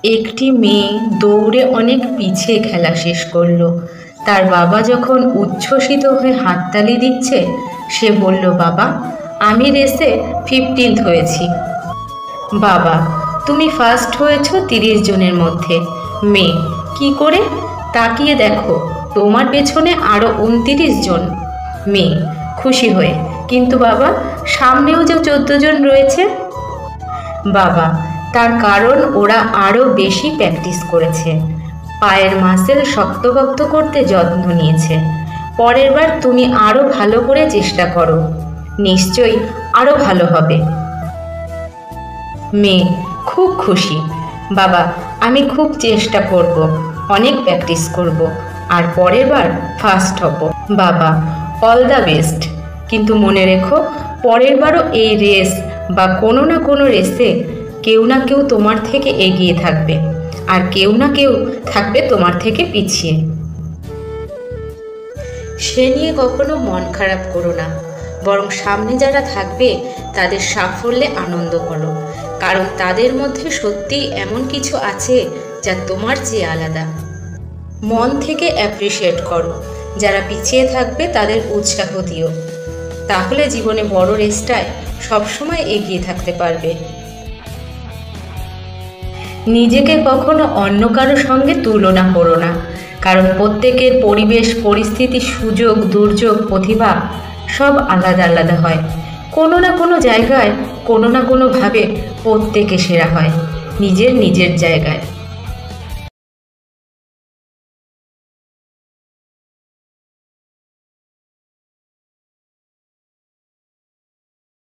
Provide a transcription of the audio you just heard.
একটি মেয়ে দৌড়ে অনেক পিছে খেলা শেষ করলো। তার বাবা যখন উচ্ছ্বসিত হয়ে হাততালি দিচ্ছে, সে বলল, বাবা, আমি রেসে 15th হয়েছি। বাবা, তুমি ফার্স্ট হয়েছ 30 জনের মধ্যে। মেয়ে, কি করে? তাকিয়ে দেখো, তোমার পেছনে আরও 29 জন। মেয়ে, খুশি হয়ে, কিন্তু বাবা, সামনেও যে 14 জন রয়েছে। বাবা, তার কারণ ওরা আরও বেশি প্র্যাকটিস করেছে, পায়ের মাসেল শক্তপোক্ত করতে যত্ন নিয়েছে। পরের বার তুমি আরও ভালো করে চেষ্টা করো, নিশ্চয়ই আরও ভালো হবে। মেয়ে, খুব খুশি। বাবা, আমি খুব চেষ্টা করব, অনেক প্র্যাকটিস করব, আর পরের বার ফার্স্ট হব। বাবা, অল দ্য বেস্ট। কিন্তু মনে রেখো, পরের বারও এই রেস বা কোনো না কোনো রেসে কেউ না কেউ তোমার থেকে এগিয়ে থাকবে, আর কেউ না কেউ থাকবে তোমার থেকে পিছিয়ে। সে নিয়ে কখনো মন খারাপ করো না, বরং সামনে যারা থাকবে তাদের সাফল্যে আনন্দ করো, কারণ তাদের মধ্যে সত্যিই এমন কিছু আছে যা তোমার চেয়ে আলাদা। মন থেকে অ্যাপ্রিসিয়েট করো, যারা পিছিয়ে থাকবে তাদের উৎসাহ দিও, তাহলে জীবনে বড় রেসটায় সবসময় এগিয়ে থাকতে পারবে। নিজেকে কখনো অন্য কারো সঙ্গে তুলনা করো না, কারণ প্রত্যেকের পরিবেশ, পরিস্থিতি, সুযোগ, দুর্যোগ, প্রতিভা সব আলাদা আলাদা হয়। কোনো না কোনো জায়গায়, কোনো না কোনোভাবে প্রত্যেকে সেরা হয় নিজের নিজের জায়গায়।